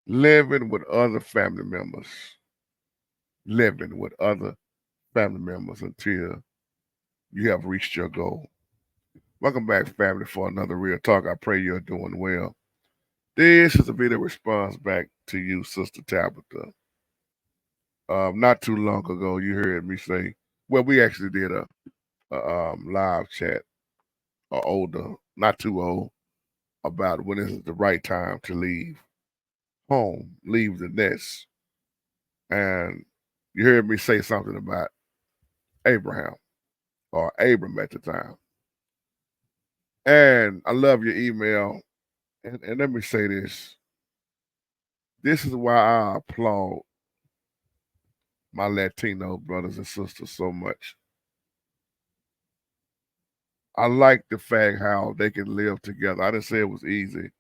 living with other family members. Living with other family members until you have reached your goal. Welcome back, family, for another Real Talk. I pray you're doing well. This is a video response back to you, Sister Tabitha. Not too long ago, you heard me say, well, we actually did a live chat, older, not too old, about when is the right time to leave home, leave the nest. And you heard me say something about Abraham or Abram at the time. And I love your email. And let me say this. This is why I applaud my Latino brothers and sisters so much. I like the fact how they can live together. I didn't say it was easy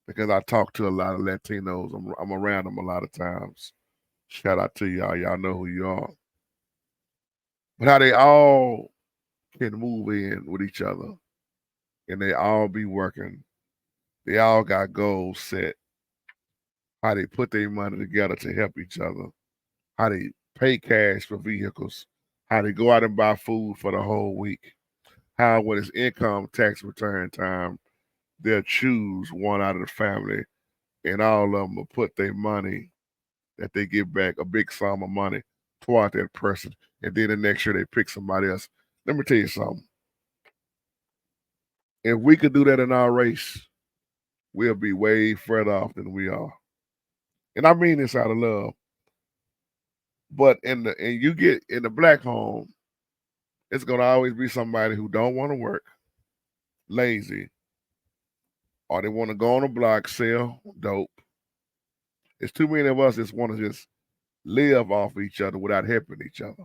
because I talk to a lot of Latinos. I'm around them a lot of times. Shout out to y'all. Y'all know who you are. But how they all can move in with each other and they all be working. They all got goals set. How they put their money together to help each other. How they pay cash for vehicles. How they go out and buy food for the whole week. How when it's income tax return time, they'll choose one out of the family and all of them will put their money that they give back, a big sum of money, toward that person. And then the next year they pick somebody else. Let me tell you something. If we could do that in our race, we'll be way further off than we are. And I mean this out of love. But and you get in the black home, it's gonna always be somebody who don't want to work, lazy, or they want to go on the block, sell dope. It's too many of us that want to just live off each other without helping each other.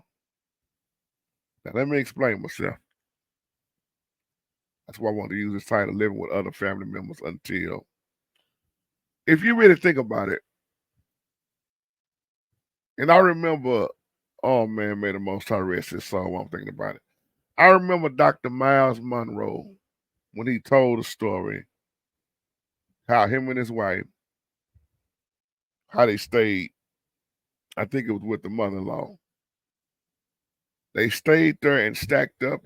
Now let me explain myself. That's why I want to use this title, living with other family members until. If you really think about it, and I remember, oh man, may the Most High rest his soul while I'm thinking about it. I remember Dr. Miles Monroe when he told the story how him and his wife, how they stayed, I think it was with the mother-in-law. They stayed there and stacked up,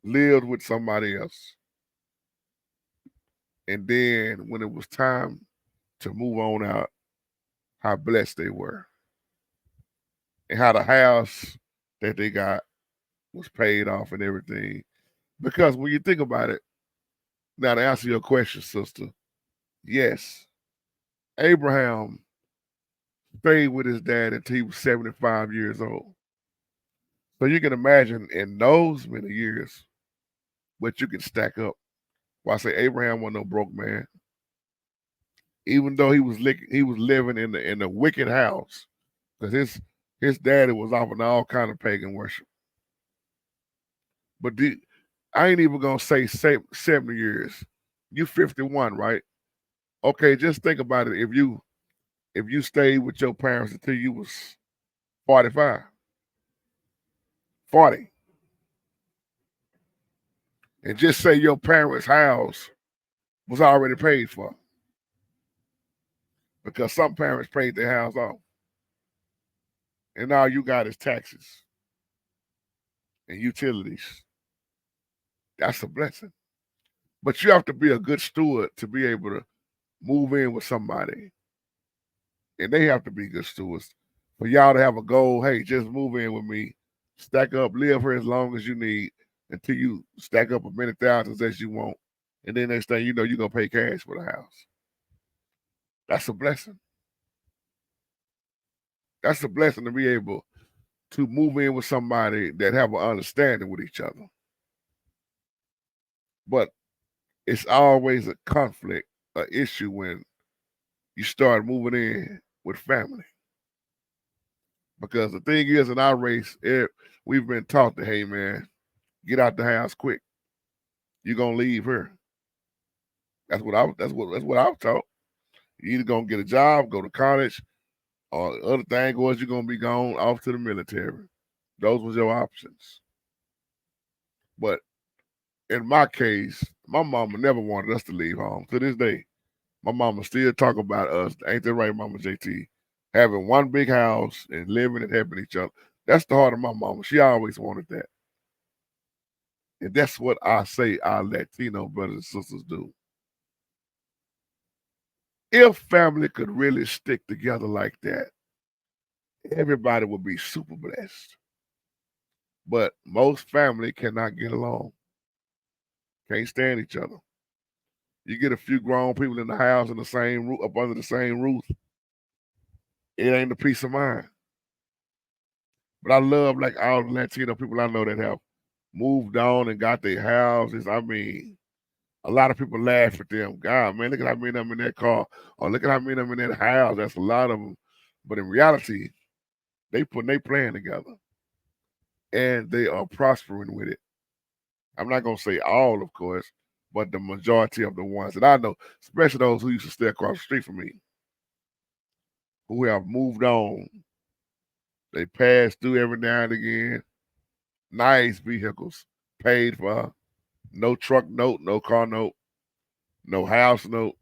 lived with somebody else. And then when it was time to move on out, how blessed they were. And how the house that they got was paid off and everything. Because when you think about it, now to answer your question, sister, yes, Abraham stayed with his dad until he was 75 years old. So you can imagine in those many years what you can stack up. Well, I say Abraham wasn't no broke man. Even though he was living in the wicked house, because his daddy was offering all kind of pagan worship. But I ain't even gonna say 70 years. You 51, right? Okay, just think about it. If you stayed with your parents until you was 45, 40, and just say your parents' house was already paid for, because some parents paid their house off, and all you got is taxes and utilities. That's a blessing. But you have to be a good steward to be able to move in with somebody, and they have to be good stewards. For y'all to have a goal, hey, just move in with me, stack up, live here as long as you need until you stack up as many thousands as you want, and then next thing you know, you're gonna pay cash for the house. That's a blessing. That's a blessing to be able to move in with somebody that have an understanding with each other. But it's always a conflict, an issue when you start moving in with family. Because the thing is, in our race, we've been taught to, hey man, get out the house quick. You're gonna leave her. That's what I was taught. You either gonna get a job, go to college, or the other thing was you're gonna be gone off to the military. Those was your options. But in my case, my mama never wanted us to leave home to this day. My mama still talk about us. Ain't that right, Mama JT? Having one big house and living and helping each other. That's the heart of my mama. She always wanted that. And that's what I say our Latino brothers and sisters do. If family could really stick together like that, everybody would be super blessed. But most family cannot get along, can't stand each other. You get a few grown people in the house in the same roof, up under the same roof, it ain't a peace of mind. But I love like all the Latino people I know that have moved on and got their houses. I mean, a lot of people laugh at them. God, man, look at how many of them in that car, or look at how many of them in that house. That's a lot of them. But in reality, they plan together, and they are prospering with it. I'm not gonna say all, of course, but the majority of the ones that I know, especially those who used to stay across the street from me, who have moved on. They pass through every now and again. Nice vehicles, paid for. No truck note, no car note, no house note.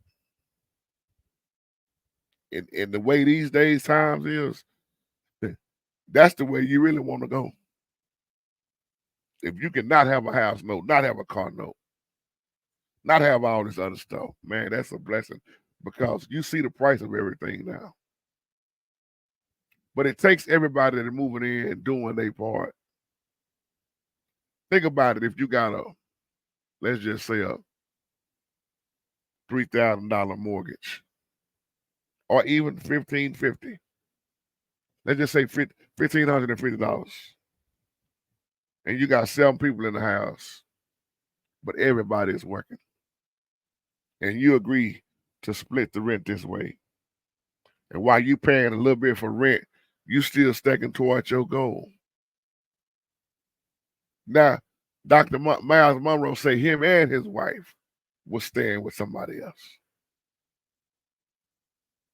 And the way these days times is, that's the way you really want to go. If you can not have a house note, not have a car note, not have all this other stuff, man, that's a blessing because you see the price of everything now. But it takes everybody that are moving in and doing their part. Think about it. If you got let's just say a $3,000 mortgage, or even $1,550. Let's just say $1,550, and you got 7 people in the house, but everybody is working, and you agree to split the rent this way. And while you paying a little bit for rent, you still stacking towards your goal. Now, Dr. Miles Monroe say him and his wife was staying with somebody else.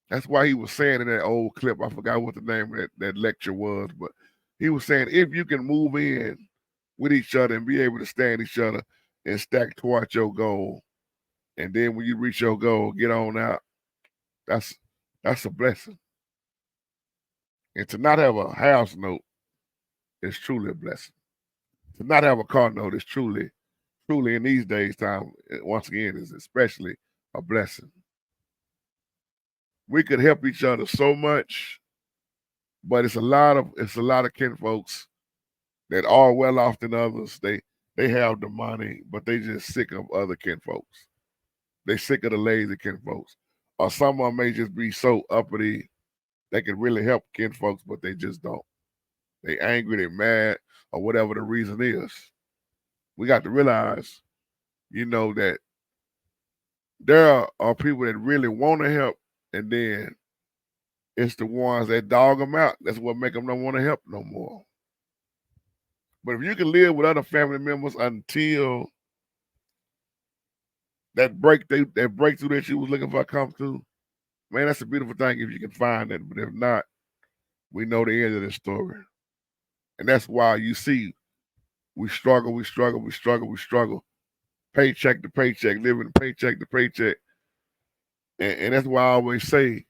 That's why he was saying in that old clip, I forgot what the name of that lecture was, but he was saying if you can move in with each other and be able to stand each other and stack towards your goal, and then when you reach your goal, get on out, that's a blessing. And to not have a house note is truly a blessing. To not have a car note is truly in these days time, once again, is especially a blessing. We could help each other so much, but it's a lot of kin folks that are well off than others. They have the money, but they just sick of other kin folks. They sick of the lazy kin folks. Or some of them may just be so uppity they can really help kin folks, but they just don't. They angry, they mad, or whatever the reason is. We got to realize, that there are people that really want to help, and then it's the ones that dog them out. That's what make them don't want to help no more. But if you can live with other family members until that breakthrough that you was looking for come through, man, that's a beautiful thing if you can find it. But if not, we know the end of the story. And that's why you see we struggle, paycheck to paycheck, living paycheck to paycheck. And that's why I always say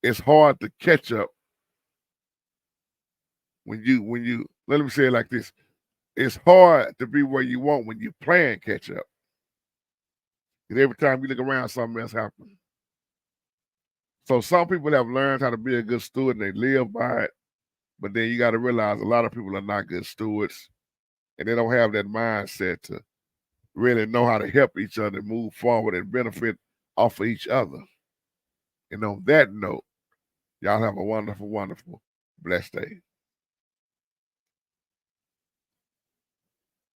it's hard to catch up when you let me say it like this. It's hard to be where you want when you plan catch up. And every time you look around, something else happens. So some people have learned how to be a good steward and they live by it. But then you got to realize a lot of people are not good stewards and they don't have that mindset to really know how to help each other move forward and benefit off of each other. And on that note, y'all have a wonderful, wonderful, blessed day.